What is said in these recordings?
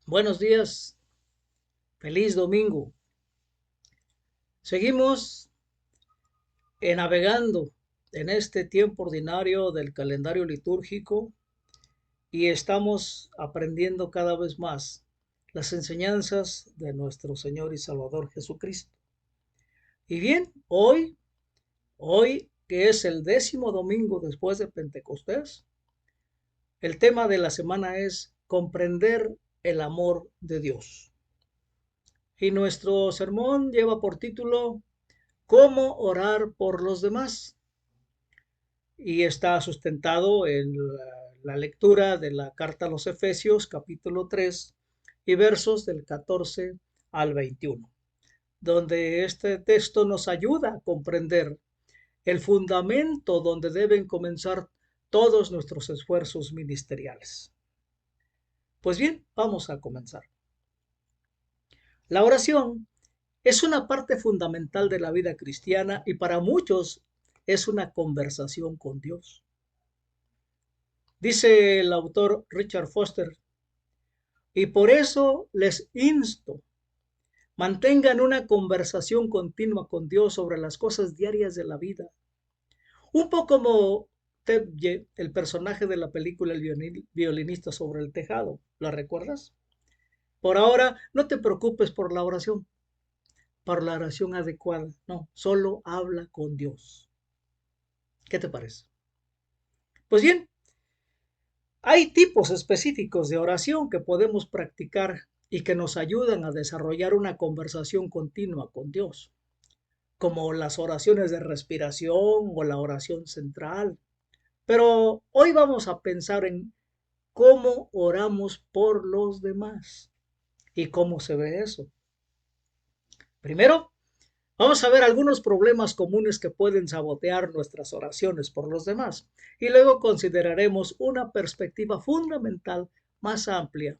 Buenos días, feliz domingo. Seguimos navegando en este tiempo ordinario del calendario litúrgico y estamos aprendiendo cada vez más las enseñanzas de nuestro Señor y Salvador Jesucristo. Y bien, hoy que es el 10º domingo después de Pentecostés, el tema de la semana es comprender el amor de Dios. Y nuestro sermón lleva por título ¿Cómo orar por los demás? Y está sustentado en la lectura de la carta a los Efesios, capítulo 3, y versos del 14 al 21, donde este texto nos ayuda a comprender el fundamento donde deben comenzar todos nuestros esfuerzos ministeriales. Pues bien, vamos a comenzar. La oración es una parte fundamental de la vida cristiana y para muchos es una conversación con Dios. Dice el autor Richard Foster, y por eso les insto, mantengan una conversación continua con Dios sobre las cosas diarias de la vida. Un poco como Tevye, el personaje de la película El violinista sobre el tejado. ¿La recuerdas? Por ahora, no te preocupes por la oración adecuada. No, solo habla con Dios. ¿Qué te parece? Pues bien, hay tipos específicos de oración que podemos practicar y que nos ayudan a desarrollar una conversación continua con Dios, como las oraciones de respiración o la oración central. Pero hoy vamos a pensar en cómo oramos por los demás y cómo se ve eso. Primero, vamos a ver algunos problemas comunes que pueden sabotear nuestras oraciones por los demás y luego consideraremos una perspectiva fundamental más amplia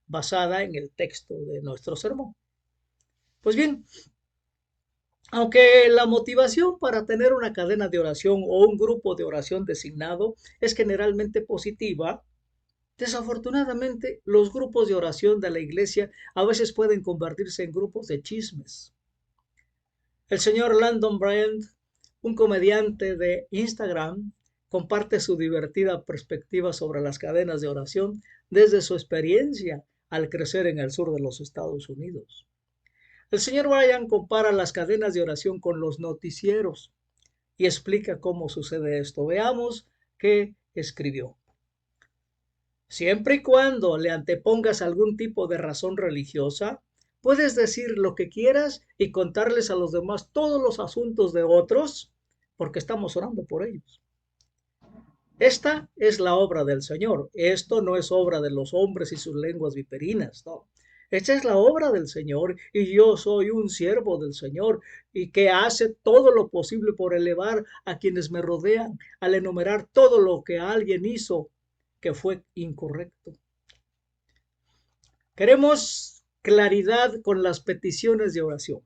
basada en el texto de nuestro sermón. Pues bien, aunque la motivación para tener una cadena de oración o un grupo de oración designado es generalmente positiva, desafortunadamente los grupos de oración de la iglesia a veces pueden convertirse en grupos de chismes. El señor Landon Bryant, un comediante de Instagram, comparte su divertida perspectiva sobre las cadenas de oración desde su experiencia al crecer en el sur de los Estados Unidos. El señor Bryant compara las cadenas de oración con los noticieros y explica cómo sucede esto. Veamos qué escribió. Siempre y cuando le antepongas algún tipo de razón religiosa, puedes decir lo que quieras y contarles a los demás todos los asuntos de otros, porque estamos orando por ellos. Esta es la obra del Señor. Esto no es obra de los hombres y sus lenguas viperinas, no. Esta es la obra del Señor y yo soy un siervo del Señor y que hace todo lo posible por elevar a quienes me rodean, al enumerar todo lo que alguien hizo que fue incorrecto. Queremos claridad con las peticiones de oración.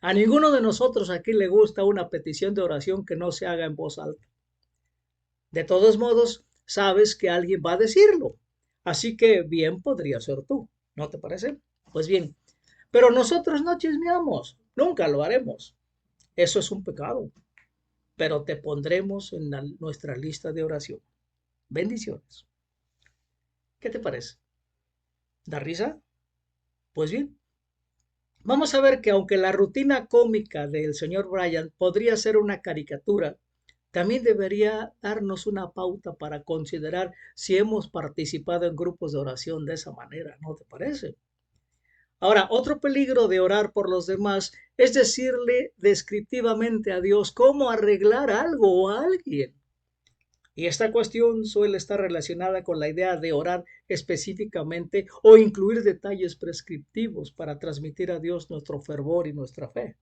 A ninguno de nosotros aquí le gusta una petición de oración que no se haga en voz alta. De todos modos, sabes que alguien va a decirlo. Así que bien podría ser tú. ¿No te parece? Pues bien, pero nosotros no chismeamos. Nunca lo haremos. Eso es un pecado. Pero te pondremos en nuestra lista de oración. Bendiciones. ¿Qué te parece? ¿Da risa? Pues bien, vamos a ver que aunque la rutina cómica del señor Bryant podría ser una caricatura, también debería darnos una pauta para considerar si hemos participado en grupos de oración de esa manera, ¿no te parece? Ahora, otro peligro de orar por los demás es decirle descriptivamente a Dios cómo arreglar algo o a alguien. Y esta cuestión suele estar relacionada con la idea de orar específicamente o incluir detalles prescriptivos para transmitir a Dios nuestro fervor y nuestra fe.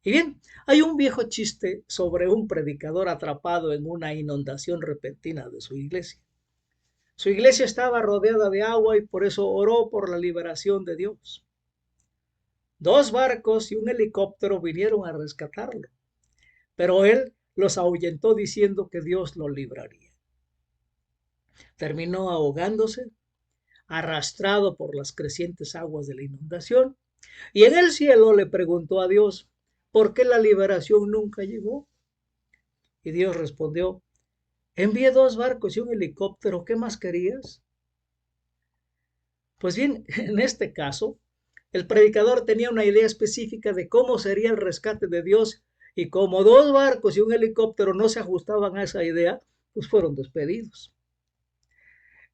Y bien, hay un viejo chiste sobre un predicador atrapado en una inundación repentina de su iglesia. Su iglesia estaba rodeada de agua y por eso oró por la liberación de Dios. Dos barcos y un helicóptero vinieron a rescatarlo, pero él los ahuyentó diciendo que Dios lo libraría. Terminó ahogándose arrastrado por las crecientes aguas de la inundación. Y en el cielo le preguntó a Dios, ¿por qué la liberación nunca llegó? Y Dios respondió, envié 2 barcos y un helicóptero, ¿qué más querías? Pues bien, en este caso, el predicador tenía una idea específica de cómo sería el rescate de Dios y como 2 barcos y un helicóptero no se ajustaban a esa idea, pues fueron despedidos.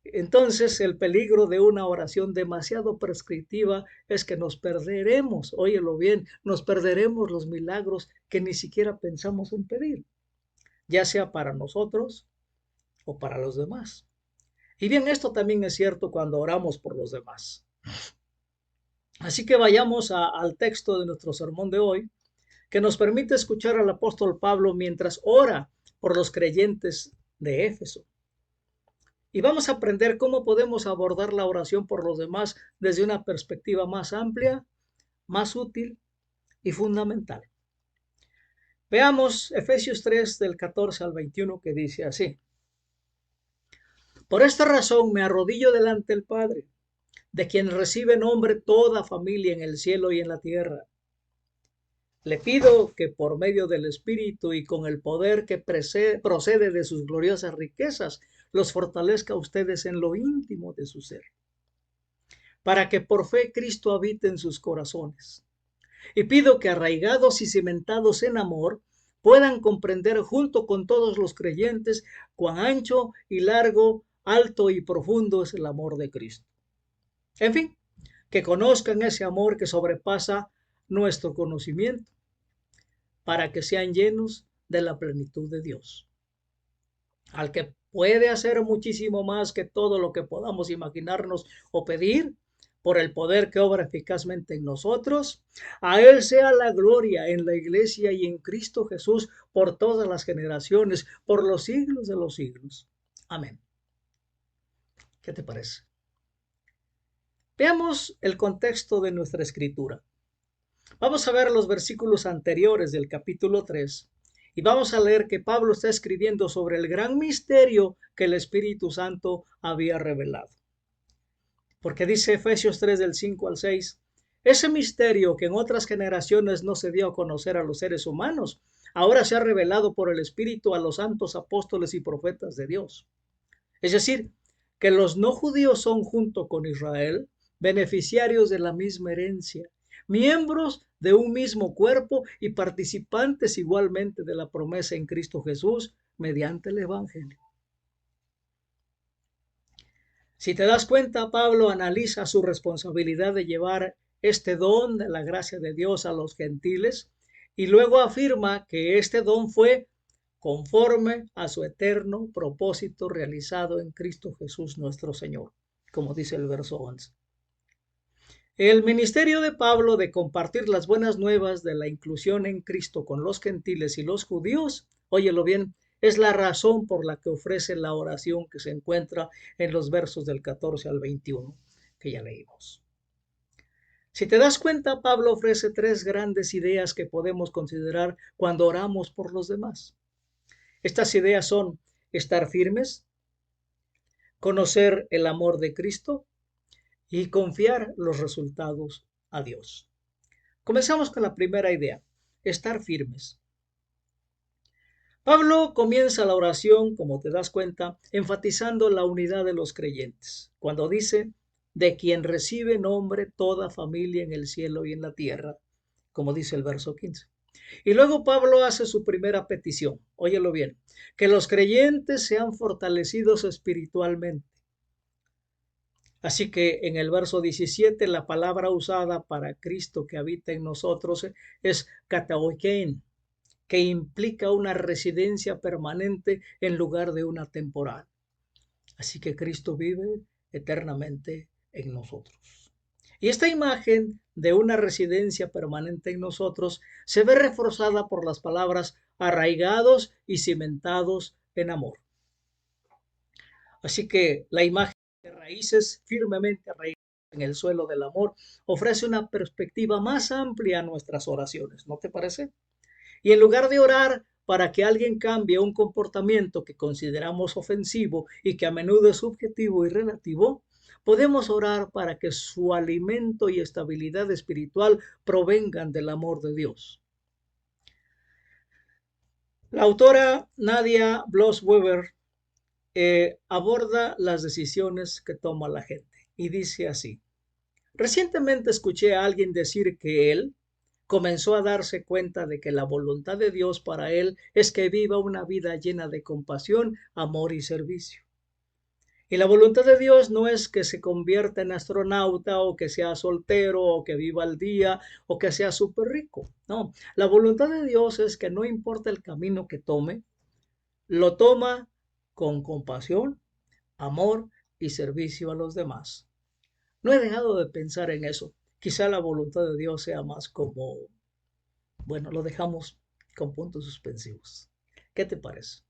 Entonces, el peligro de una oración demasiado prescriptiva es que nos perderemos, óyelo bien, nos perderemos los milagros que ni siquiera pensamos en pedir, ya sea para nosotros o para los demás. Y bien, esto también es cierto cuando oramos por los demás. Así que vayamos al texto de nuestro sermón de hoy, que nos permite escuchar al apóstol Pablo mientras ora por los creyentes de Éfeso. Y vamos a aprender cómo podemos abordar la oración por los demás desde una perspectiva más amplia, más útil y fundamental. Veamos Efesios 3 del 14 al 21 que dice así. Por esta razón me arrodillo delante del Padre, de quien recibe nombre toda familia en el cielo y en la tierra. Le pido que por medio del Espíritu y con el poder que procede de sus gloriosas riquezas, los fortalezca a ustedes en lo íntimo de su ser, para que por fe Cristo habite en sus corazones. Y pido que arraigados y cimentados en amor, puedan comprender junto con todos los creyentes cuán ancho y largo, alto y profundo es el amor de Cristo. En fin, que conozcan ese amor que sobrepasa nuestro conocimiento, para que sean llenos de la plenitud de Dios, al que puede hacer muchísimo más que todo lo que podamos imaginarnos o pedir, por el poder que obra eficazmente en nosotros. A Él sea la gloria en la iglesia y en Cristo Jesús por todas las generaciones, por los siglos de los siglos. Amén. ¿Qué te parece? Veamos el contexto de nuestra escritura. Vamos a ver los versículos anteriores del capítulo 3 y vamos a leer que Pablo está escribiendo sobre el gran misterio que el Espíritu Santo había revelado. Porque dice Efesios 3 del 5 al 6, ese misterio que en otras generaciones no se dio a conocer a los seres humanos, ahora se ha revelado por el Espíritu a los santos apóstoles y profetas de Dios. Es decir, que los no judíos son junto con Israel beneficiarios de la misma herencia, miembros de un mismo cuerpo y participantes igualmente de la promesa en Cristo Jesús mediante el Evangelio. Si te das cuenta, Pablo analiza su responsabilidad de llevar este don de la gracia de Dios a los gentiles y luego afirma que este don fue conforme a su eterno propósito realizado en Cristo Jesús nuestro Señor, como dice el verso 11. El ministerio de Pablo de compartir las buenas nuevas de la inclusión en Cristo con los gentiles y los judíos, óyelo bien, es la razón por la que ofrece la oración que se encuentra en los versos del 14 al 21 que ya leímos. Si te das cuenta, Pablo ofrece 3 grandes ideas que podemos considerar cuando oramos por los demás. Estas ideas son estar firmes, conocer el amor de Cristo y confiar los resultados a Dios. Comenzamos con la primera idea, estar firmes. Pablo comienza la oración, como te das cuenta, enfatizando la unidad de los creyentes, cuando dice, de quien recibe nombre toda familia en el cielo y en la tierra, como dice el verso 15. Y luego Pablo hace su primera petición, óyelo bien, que los creyentes sean fortalecidos espiritualmente. Así que en el verso 17 la palabra usada para Cristo que habita en nosotros es kataoikein, que implica una residencia permanente en lugar de una temporal. Así que Cristo vive eternamente en nosotros. Y esta imagen de una residencia permanente en nosotros se ve reforzada por las palabras arraigados y cimentados en amor. Así que la imagen de raíces firmemente arraigadas en el suelo del amor ofrece una perspectiva más amplia a nuestras oraciones, ¿no te parece? Y en lugar de orar para que alguien cambie un comportamiento que consideramos ofensivo y que a menudo es subjetivo y relativo, podemos orar para que su alimento y estabilidad espiritual provengan del amor de Dios. La autora Nadia Bloss-Weber aborda las decisiones que toma la gente y dice así: recientemente escuché a alguien decir que él comenzó a darse cuenta de que la voluntad de Dios para él es que viva una vida llena de compasión, amor y servicio. Y la voluntad de Dios no es que se convierta en astronauta o que sea soltero o que viva al día o que sea súper rico. No, la voluntad de Dios es que no importa el camino que tome, lo toma con compasión, amor y servicio a los demás. No he dejado de pensar en eso. Quizá la voluntad de Dios sea más como, bueno, lo dejamos con puntos suspensivos. ¿Qué te parece?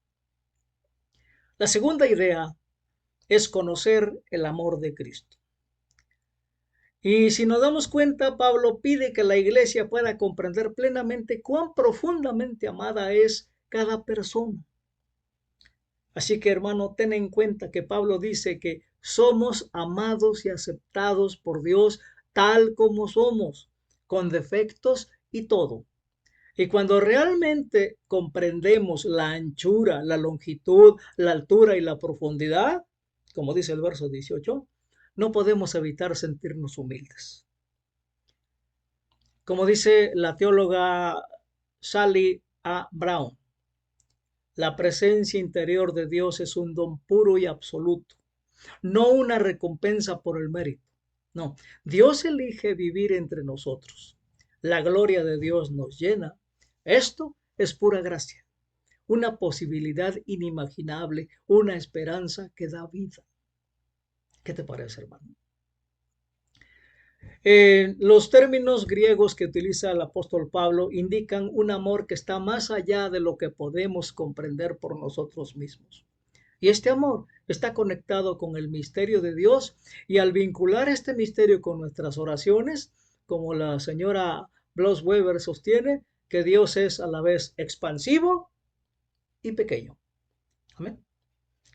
La segunda idea es conocer el amor de Cristo. Y si nos damos cuenta, Pablo pide que la iglesia pueda comprender plenamente cuán profundamente amada es cada persona. Así que, hermano, ten en cuenta que Pablo dice que somos amados y aceptados por Dios tal como somos, con defectos y todo. Y cuando realmente comprendemos la anchura, la longitud, la altura y la profundidad, como dice el verso 18, no podemos evitar sentirnos humildes. Como dice la teóloga Sally A. Brown, la presencia interior de Dios es un don puro y absoluto, no una recompensa por el mérito. No, Dios elige vivir entre nosotros. La gloria de Dios nos llena. Esto es pura gracia, una posibilidad inimaginable, una esperanza que da vida. ¿Qué te parece, hermano? Los términos griegos que utiliza el apóstol Pablo indican un amor que está más allá de lo que podemos comprender por nosotros mismos. Y este amor está conectado con el misterio de Dios, y al vincular este misterio con nuestras oraciones, como la señora Bloss-Weber sostiene, que Dios es a la vez expansivo y pequeño. Amén.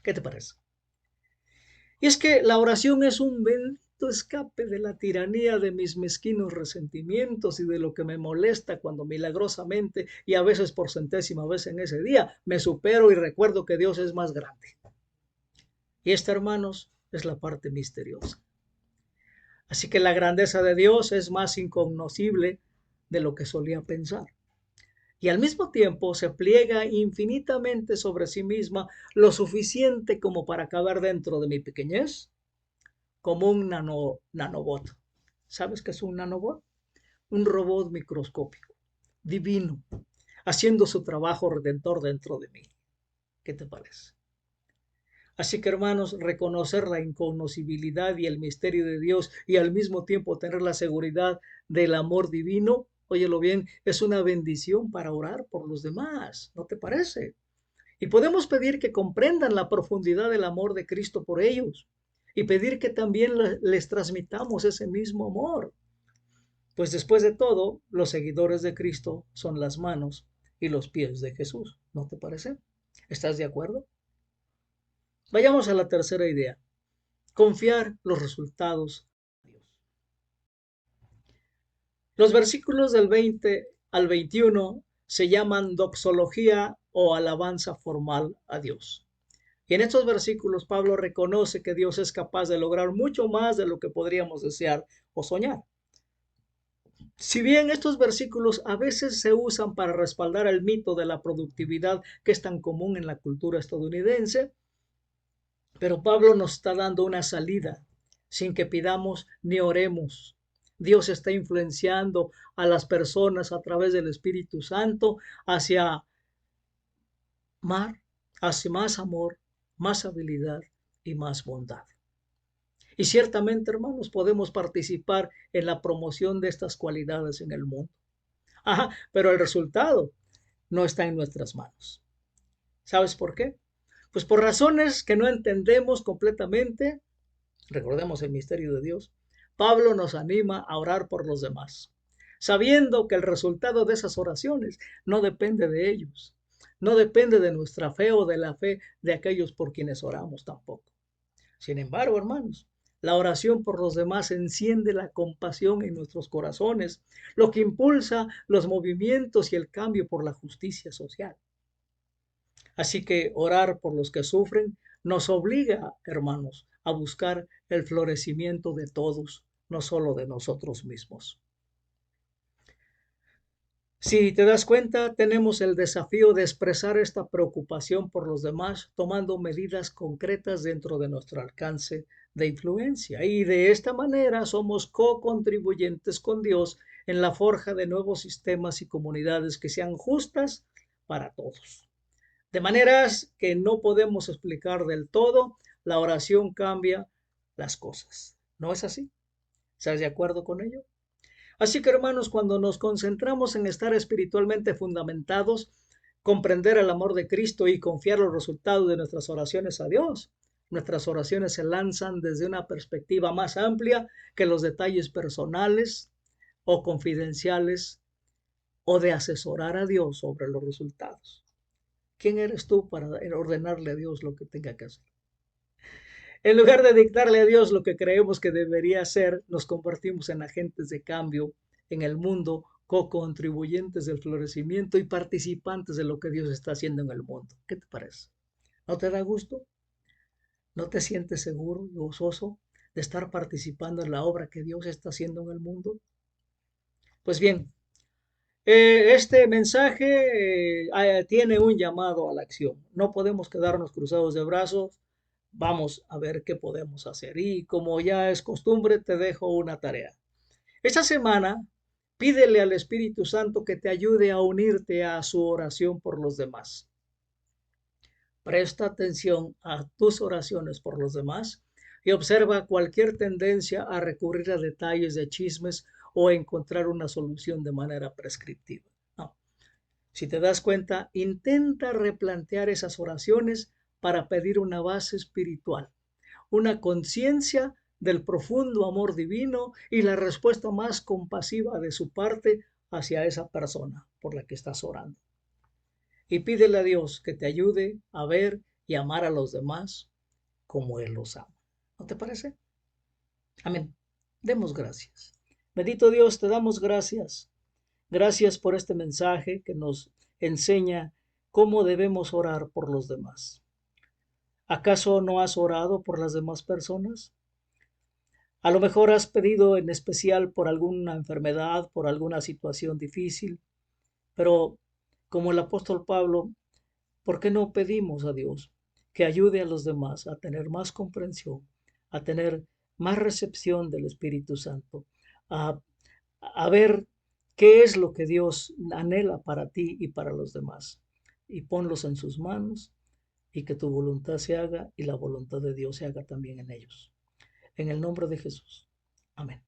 ¿Qué te parece? Y es que la oración es un bendito escape de la tiranía de mis mezquinos resentimientos y de lo que me molesta cuando milagrosamente y a veces por centésima vez en ese día me supero y recuerdo que Dios es más grande. Y esta, hermanos, es la parte misteriosa. Así que la grandeza de Dios es más incognoscible de lo que solía pensar. Y al mismo tiempo se pliega infinitamente sobre sí misma, lo suficiente como para caber dentro de mi pequeñez, como un nanobot. ¿Sabes qué es un nanobot? Un robot microscópico, divino, haciendo su trabajo redentor dentro de mí. ¿Qué te parece? Así que, hermanos, reconocer la incognoscibilidad y el misterio de Dios y al mismo tiempo tener la seguridad del amor divino, óyelo bien, es una bendición para orar por los demás, ¿no te parece? Y podemos pedir que comprendan la profundidad del amor de Cristo por ellos y pedir que también les transmitamos ese mismo amor. Pues después de todo, los seguidores de Cristo son las manos y los pies de Jesús, ¿no te parece? ¿Estás de acuerdo? Vayamos a la tercera idea: confiar los resultados a Dios. Los versículos del 20 al 21 se llaman doxología o alabanza formal a Dios. Y en estos versículos Pablo reconoce que Dios es capaz de lograr mucho más de lo que podríamos desear o soñar. Si bien estos versículos a veces se usan para respaldar el mito de la productividad que es tan común en la cultura estadounidense, pero Pablo nos está dando una salida sin que pidamos ni oremos. Dios está influenciando a las personas a través del Espíritu Santo hacia más amor, más habilidad y más bondad. Y ciertamente, hermanos, podemos participar en la promoción de estas cualidades en el mundo. Pero el resultado no está en nuestras manos. ¿Sabes por qué? Pues por razones que no entendemos completamente. Recordemos el misterio de Dios. Pablo nos anima a orar por los demás, sabiendo que el resultado de esas oraciones no depende de ellos, no depende de nuestra fe o de la fe de aquellos por quienes oramos tampoco. Sin embargo, hermanos, La oración por los demás enciende la compasión en nuestros corazones, lo que impulsa los movimientos y el cambio por la justicia social. Así que orar por los que sufren nos obliga, hermanos, a buscar el florecimiento de todos, no solo de nosotros mismos. Si te das cuenta, tenemos el desafío de expresar esta preocupación por los demás, tomando medidas concretas dentro de nuestro alcance de influencia. Y de esta manera somos co-contribuyentes con Dios en la forja de nuevos sistemas y comunidades que sean justas para todos. De maneras que no podemos explicar del todo, la oración cambia las cosas. ¿No es así? ¿Estás de acuerdo con ello? Así que, hermanos, cuando nos concentramos en estar espiritualmente fundamentados, comprender el amor de Cristo y confiar los resultados de nuestras oraciones a Dios, nuestras oraciones se lanzan desde una perspectiva más amplia que los detalles personales o confidenciales o de asesorar a Dios sobre los resultados. ¿Quién eres tú para ordenarle a Dios lo que tenga que hacer? En lugar de dictarle a Dios lo que creemos que debería hacer, nos convertimos en agentes de cambio en el mundo, co-contribuyentes del florecimiento y participantes de lo que Dios está haciendo en el mundo. ¿Qué te parece? ¿No te da gusto? ¿No te sientes seguro y gozoso de estar participando en la obra que Dios está haciendo en el mundo? Pues bien, este mensaje tiene un llamado a la acción. No podemos quedarnos cruzados de brazos. Vamos a ver qué podemos hacer. Y como ya es costumbre, te dejo una tarea. Esta semana, pídele al Espíritu Santo que te ayude a unirte a su oración por los demás. Presta atención a tus oraciones por los demás y observa cualquier tendencia a recurrir a detalles de chismes o a encontrar una solución de manera prescriptiva. No. Si te das cuenta, intenta replantear esas oraciones para pedir una base espiritual, una conciencia del profundo amor divino y la respuesta más compasiva de su parte hacia esa persona por la que estás orando. Y pídele a Dios que te ayude a ver y amar a los demás como Él los ama. ¿No te parece? Amén. Demos gracias. Bendito Dios, te damos gracias. Gracias por este mensaje que nos enseña cómo debemos orar por los demás. ¿Acaso no has orado por las demás personas? A lo mejor has pedido en especial por alguna enfermedad, por alguna situación difícil, pero como el apóstol Pablo, ¿por qué no pedimos a Dios que ayude a los demás a tener más comprensión, a tener más recepción del Espíritu Santo, a, a ver qué es lo que Dios anhela para ti y para los demás? Y ponlos en sus manos y que tu voluntad se haga y la voluntad de Dios se haga también en ellos. En el nombre de Jesús. Amén.